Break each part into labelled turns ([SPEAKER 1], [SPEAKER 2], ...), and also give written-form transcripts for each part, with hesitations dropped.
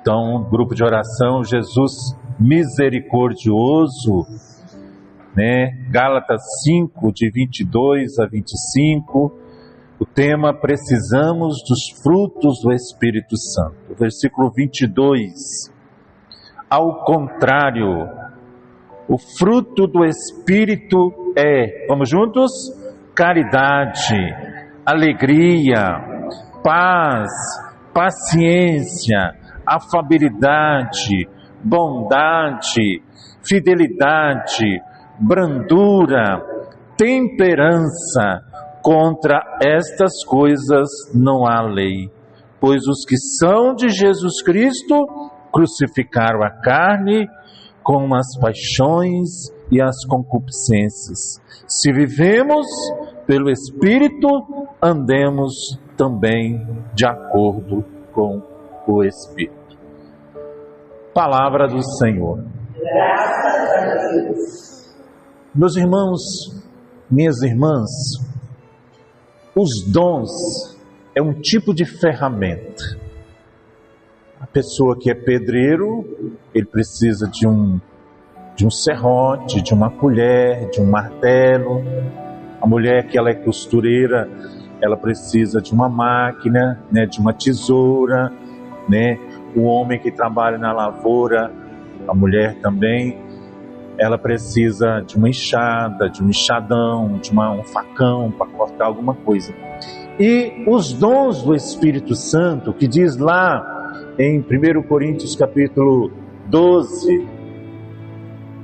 [SPEAKER 1] Então, grupo de oração, Jesus misericordioso, né? Gálatas 5, de 22 a 25, o tema: precisamos dos frutos do Espírito Santo. Versículo 22, ao contrário, o fruto do Espírito é, vamos juntos? Caridade, alegria, paz, paciência, afabilidade, bondade, fidelidade, brandura, temperança. Contra estas coisas não há lei, pois os que são de Jesus Cristo crucificaram a carne com as paixões e as concupiscências. Se vivemos pelo Espírito, andemos também de acordo com o Espírito. Palavra do Senhor.
[SPEAKER 2] Graças a Deus.
[SPEAKER 1] Meus irmãos, minhas irmãs, os dons é um tipo de ferramenta. A pessoa que é pedreiro, ele precisa de um serrote, de uma colher, de um martelo. A mulher que ela é costureira, ela precisa de uma máquina, né, de uma tesoura, né? O homem que trabalha na lavoura, a mulher também, ela precisa de uma enxada, de um enxadão, de um facão para cortar alguma coisa. E os dons do Espírito Santo, que diz lá em 1 Coríntios capítulo 12,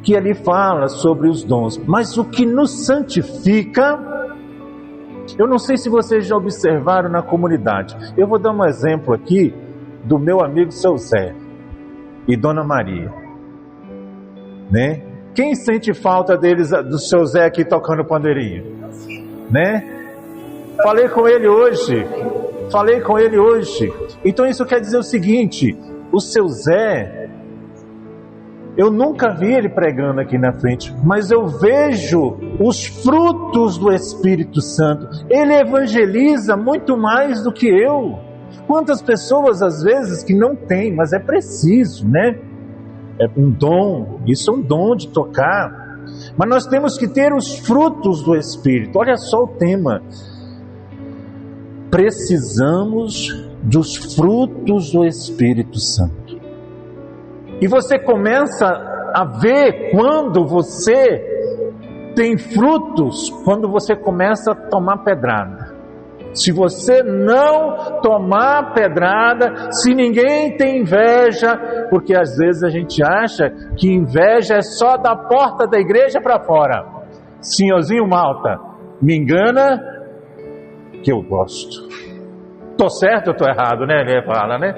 [SPEAKER 1] que ali fala sobre os dons. Mas o que nos santifica, eu não sei se vocês já observaram na comunidade. Eu vou dar um exemplo aqui do meu amigo Seu Zé e Dona Maria, né? Quem sente falta deles, do Seu Zé aqui tocando pandeirinho, né? Falei com ele hoje. Então isso quer dizer o seguinte: o Seu Zé, eu nunca vi ele pregando aqui na frente, mas eu vejo os frutos do Espírito Santo. Ele evangeliza muito mais do que eu. Quantas pessoas às vezes que não tem, mas é preciso, né? É um dom, isso é um dom de tocar. Mas nós temos que ter os frutos do Espírito. Olha só o tema: precisamos dos frutos do Espírito Santo. E você começa a ver quando você tem frutos, quando você começa a tomar pedrada. Se você não tomar pedrada, se ninguém tem inveja, porque às vezes a gente acha que inveja é só da porta da igreja para fora. Senhorzinho Malta, me engana que eu gosto. Tô certo ou tô errado, né? Ele fala, né?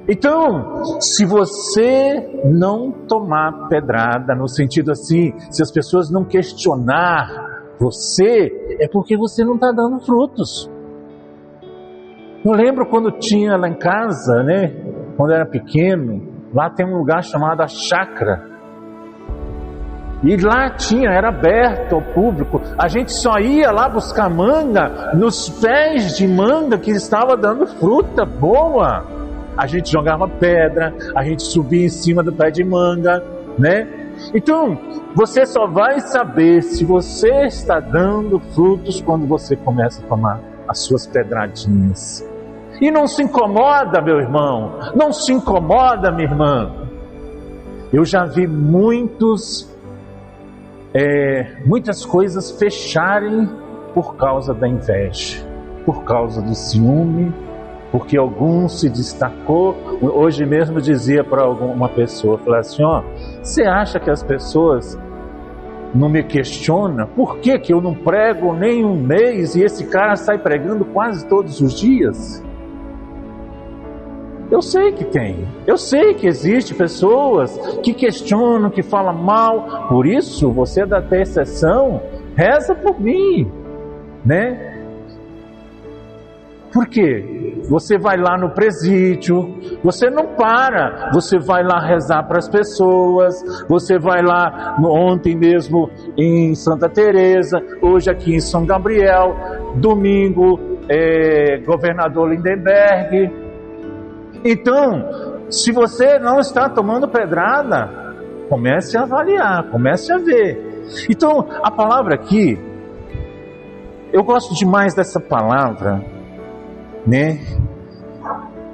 [SPEAKER 1] Então, se você não tomar pedrada, no sentido assim, se as pessoas não questionar você, é porque você não está dando frutos. Eu lembro quando tinha lá em casa, né? Quando eu era pequeno, lá tem um lugar chamado a chácara. E lá era aberto ao público. A gente só ia lá buscar manga nos pés de manga que estava dando fruta boa. A gente jogava pedra, a gente subia em cima do pé de manga, né? Então, você só vai saber se você está dando frutos quando você começa a tomar as suas pedradinhas. E não se incomoda, meu irmão, não se incomoda, minha irmã. Eu já vi muitas coisas fecharem por causa da inveja, por causa do ciúme, porque algum se destacou. Hoje mesmo dizia para uma pessoa, falei assim: você acha que as pessoas não me questionam? Por que eu não prego nem um mês e esse cara sai pregando quase todos os dias? Eu sei que tem, eu sei que existe pessoas que questionam, que falam mal. Por isso, você dá até exceção, reza por mim, né? Por quê? Você vai lá no presídio, você não para, você vai lá rezar para as pessoas, você vai lá, ontem mesmo em Santa Teresa, hoje aqui em São Gabriel, domingo, Governador Lindenberg. Então, se você não está tomando pedrada, comece a avaliar, comece a ver. Então, a palavra aqui, eu gosto demais dessa palavra, né?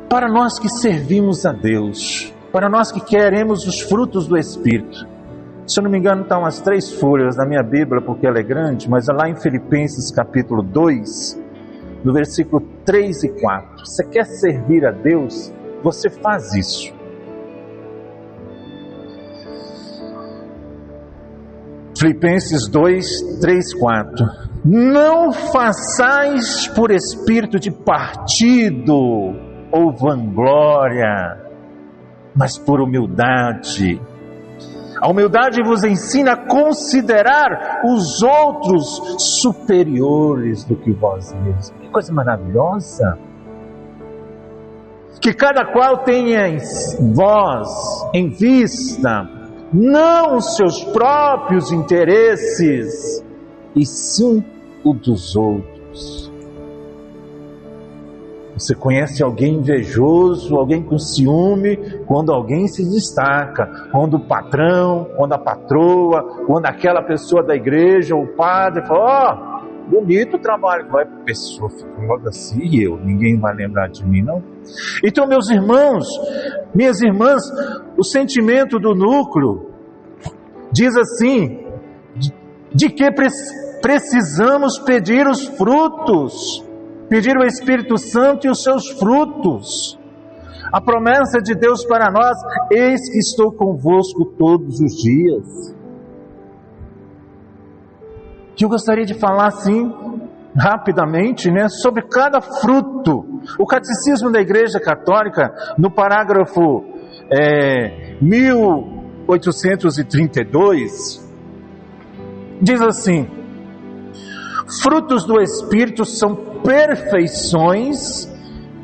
[SPEAKER 1] Para nós que servimos a Deus, para nós que queremos os frutos do Espírito. Se eu não me engano, está umas 3 folhas na minha Bíblia, porque ela é grande, mas é lá em Filipenses capítulo 2, no versículo 3 e 4. Você quer servir a Deus? Você faz isso. Filipenses 2, 3, 4. Não façais por espírito de partido ou vanglória, mas por humildade. A humildade vos ensina a considerar os outros superiores do que vós mesmos. Que coisa maravilhosa! Que cada qual tenha em vós em vista não os seus próprios interesses, e sim o dos outros. Você conhece alguém invejoso, alguém com ciúme, quando alguém se destaca, quando o patrão, quando a patroa, quando aquela pessoa da igreja, o padre, fala, bonito o trabalho, vai, a pessoa fica logo assim, e eu, ninguém vai lembrar de mim, não? Então, meus irmãos, minhas irmãs, o sentimento do núcleo diz assim, de que precisamos pedir os frutos, pedir o Espírito Santo e os seus frutos. A promessa de Deus para nós, eis que estou convosco todos os dias. Que eu gostaria de falar assim, rapidamente, né, sobre cada fruto. O Catecismo da Igreja Católica, no parágrafo 1832, diz assim: frutos do Espírito são perfeições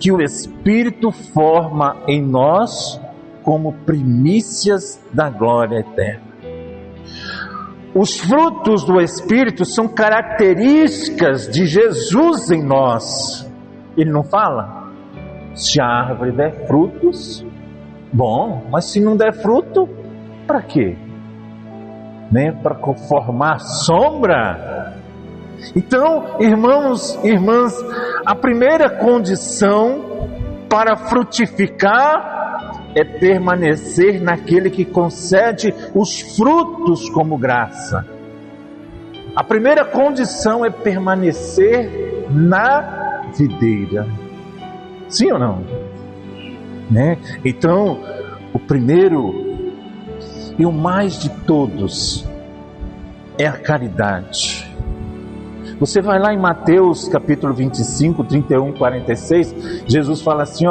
[SPEAKER 1] que o Espírito forma em nós como primícias da glória eterna. Os frutos do Espírito são características de Jesus em nós. Ele não fala? Se a árvore der frutos, bom, mas se não der fruto, para quê? Né? Para formar sombra? Então, irmãos e irmãs, a primeira condição para frutificar é permanecer naquele que concede os frutos como graça. A primeira condição é permanecer na videira. Sim ou não? Né? Então, o primeiro e o mais de todos é a caridade. Você vai lá em Mateus capítulo 25, 31, 46, Jesus fala assim,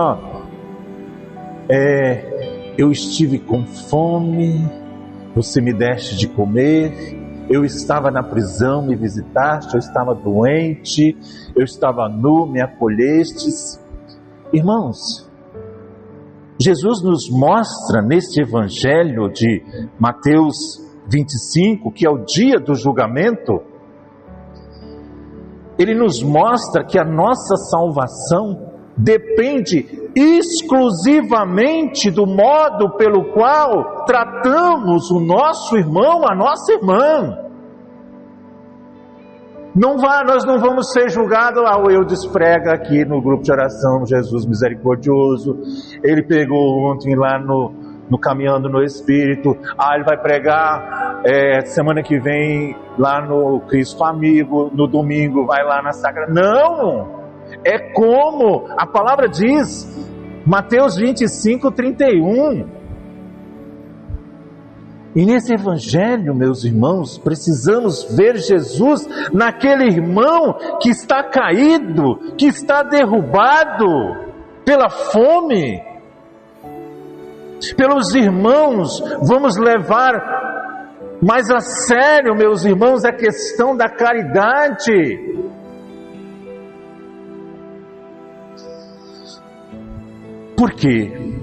[SPEAKER 1] eu estive com fome, você me deste de comer, eu estava na prisão, me visitaste, eu estava doente, eu estava nu, me acolhestes. Irmãos, Jesus nos mostra neste evangelho de Mateus 25, que é o dia do julgamento, ele nos mostra que a nossa salvação depende exclusivamente do modo pelo qual tratamos o nosso irmão, a nossa irmã. Nós não vamos ser julgados, o Eudes prega aqui no grupo de oração, Jesus misericordioso, ele pegou ontem lá no Caminhando no Espírito, ele vai pregar semana que vem lá no Cristo Amigo, no domingo vai lá na Sagrada. Não! É como a palavra diz, Mateus 25, 31. E nesse evangelho, meus irmãos, precisamos ver Jesus naquele irmão que está caído, que está derrubado pela fome. Pelos irmãos, vamos levar mais a sério, meus irmãos, a questão da caridade. Por quê?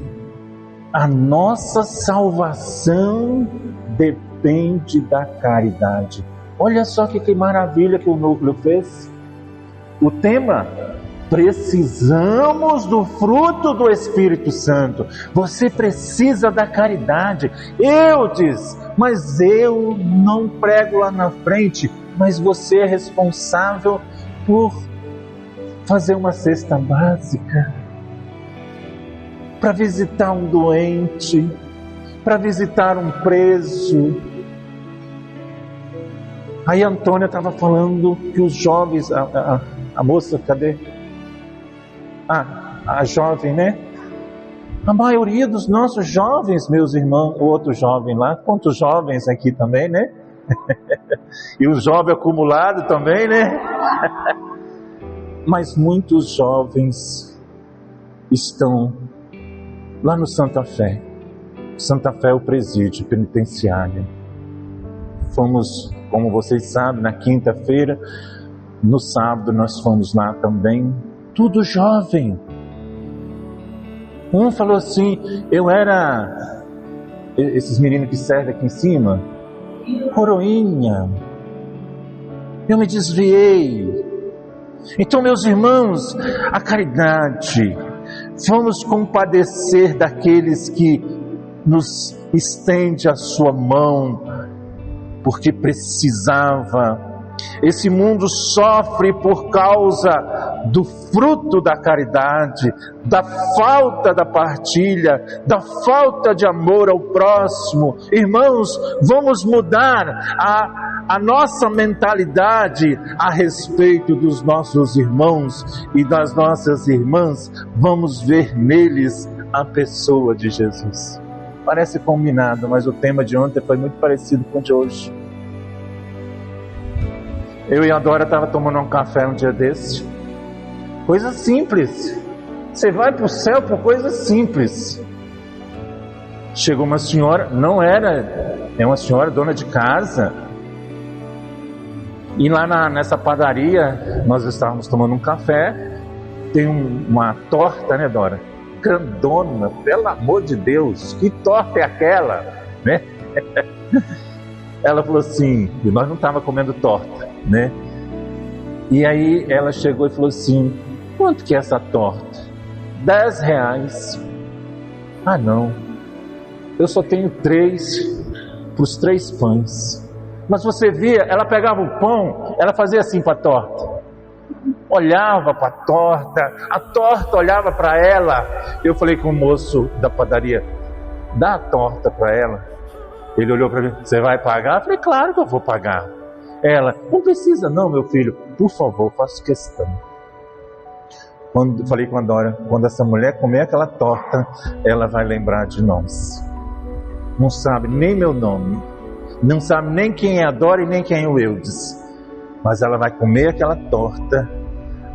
[SPEAKER 1] A nossa salvação depende da caridade. Olha só que maravilha que o núcleo fez. O tema precisamos do fruto do Espírito Santo. Você precisa da caridade. Mas eu não prego lá na frente. Mas você é responsável por fazer uma cesta básica, para visitar um doente, para visitar um preso. Aí a Antônia estava falando que os jovens, a moça, cadê? A jovem, né? A maioria dos nossos jovens, meus irmãos, o outro jovem lá, quantos jovens aqui também, né? E o jovem acumulado também, né? Mas muitos jovens estão lá no Santa Fé. Santa Fé é o presídio penitenciário. Fomos, como vocês sabem, na quinta-feira, no sábado nós fomos lá também, tudo jovem. Um falou assim, eu era, esses meninos que servem aqui em cima, coroinha, eu me desviei. Então, meus irmãos, a caridade, vamos compadecer daqueles que nos estende a sua mão, porque precisava. Esse mundo sofre por causa do fruto da caridade, da falta da partilha, da falta de amor ao próximo. Irmãos, vamos mudar a nossa mentalidade a respeito dos nossos irmãos e das nossas irmãs. Vamos ver neles a pessoa de Jesus. Parece combinado, mas o tema de ontem foi muito parecido com o de hoje. Eu e a Dora estavam tomando um café um dia desse. Coisa simples. Você vai para o céu por coisas simples. Chegou uma senhora, é uma senhora dona de casa. E lá nessa padaria, nós estávamos tomando um café. Tem uma torta, né, Dora? Grandona, pelo amor de Deus, que torta é aquela, né? Ela falou assim, e nós não estávamos comendo torta, né? E aí ela chegou e falou assim, quanto que é essa torta? R$10. Ah não, eu só tenho 3 para os 3 pães. Mas você via, ela pegava o pão, ela fazia assim para a torta, olhava para a torta olhava para ela. Eu falei com o moço da padaria, dá a torta para ela. Ele olhou para mim, você vai pagar? Eu falei, claro que eu vou pagar. Ela, não precisa não, meu filho, por favor, faço questão. Falei com a Dora, quando essa mulher comer aquela torta, ela vai lembrar de nós. Não sabe nem meu nome, não sabe nem quem é a Dora e nem quem é o Eudes, mas ela vai comer aquela torta,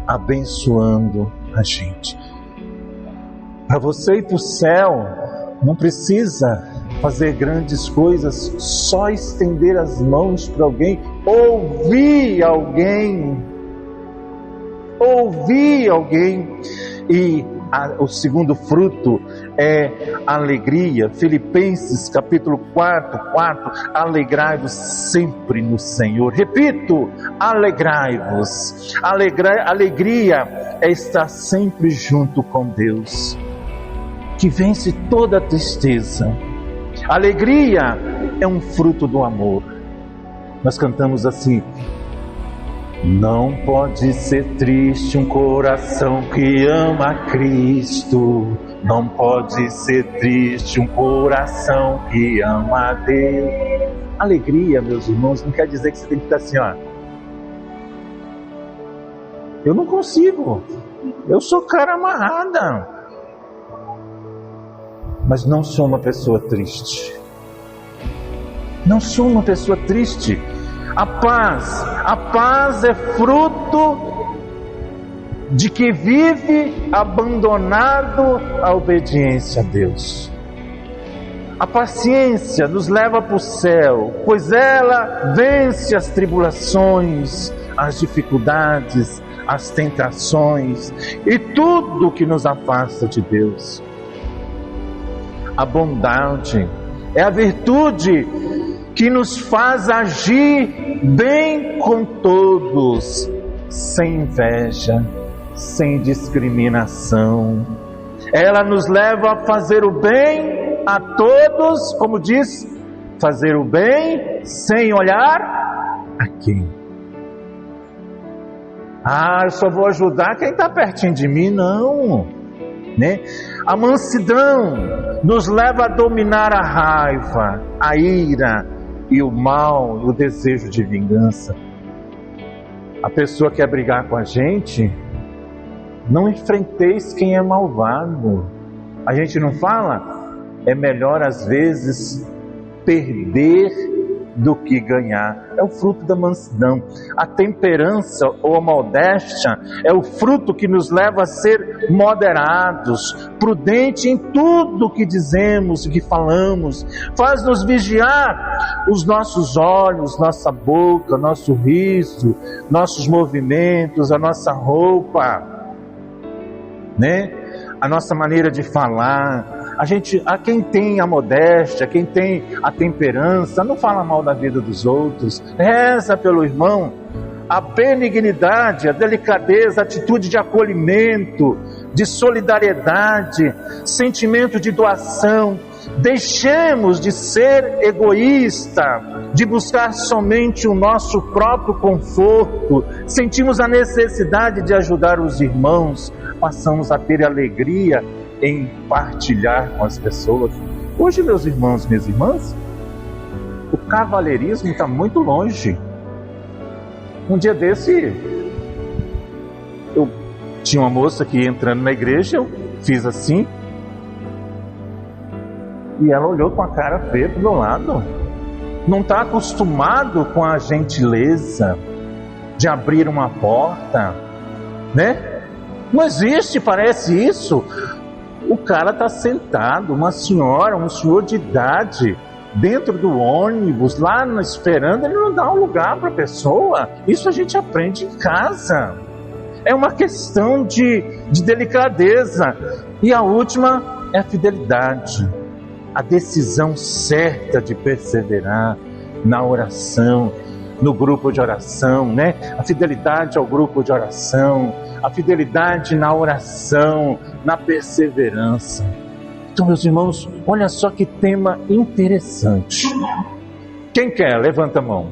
[SPEAKER 1] abençoando a gente. Para você ir para o céu, não precisa fazer grandes coisas, só estender as mãos para alguém, ouvir alguém. E o segundo fruto é alegria. Filipenses capítulo 4, alegrai-vos sempre no Senhor. Repito, alegrai-vos. Alegria é estar sempre junto com Deus, que vence toda a tristeza. Alegria é um fruto do amor. Nós cantamos assim, não pode ser triste um coração que ama a Cristo. Não pode ser triste um coração que ama a Deus. Alegria, meus irmãos, não quer dizer que você tem que estar assim, ó. Eu não consigo, eu sou cara amarrada. Mas não sou uma pessoa triste. Não sou uma pessoa triste. A paz é fruto de que vive abandonado à obediência a Deus. A paciência nos leva para o céu, pois ela vence as tribulações, as dificuldades, as tentações e tudo que nos afasta de Deus. A bondade é a virtude que nos faz agir bem com todos, sem inveja, sem discriminação. Ela nos leva a fazer o bem a todos, como diz, fazer o bem sem olhar a quem. Eu só vou ajudar quem está pertinho de mim, não. Né? A mansidão nos leva a dominar a raiva, a ira e o mal, e o desejo de vingança. A pessoa quer brigar com a gente, não enfrenteis quem é malvado. A gente não fala? É melhor às vezes perder do que ganhar. É o fruto da mansidão. A temperança ou a modéstia é o fruto que nos leva a ser moderados, prudentes em tudo que dizemos e que falamos. Faz-nos vigiar os nossos olhos, nossa boca, nosso riso, nossos movimentos, a nossa roupa, né? A nossa maneira de falar. A quem tem a modéstia, quem tem a temperança, não fala mal da vida dos outros, reza pelo irmão. A benignidade, a delicadeza, a atitude de acolhimento, de solidariedade, sentimento de doação. Deixemos de ser egoísta, de buscar somente o nosso próprio conforto. Sentimos a necessidade de ajudar os irmãos, passamos a ter alegria em partilhar com as pessoas. Hoje, meus irmãos, minhas irmãs, o cavalheirismo está muito longe. Um dia desse, eu tinha uma moça que ia entrando na igreja, eu fiz assim, e ela olhou com a cara feia pro meu lado. Não está acostumado com a gentileza de abrir uma porta, né? Não existe, parece isso. O cara está sentado, uma senhora, um senhor de idade, dentro do ônibus, lá esperando, ele não dá um lugar para a pessoa. Isso a gente aprende em casa. É uma questão de delicadeza. E a última é a fidelidade. A decisão certa de perseverar na oração, no grupo de oração, né? A fidelidade ao grupo de oração, a fidelidade na oração, na perseverança. Então, meus irmãos, olha só que tema interessante. Quem quer? Levanta a mão.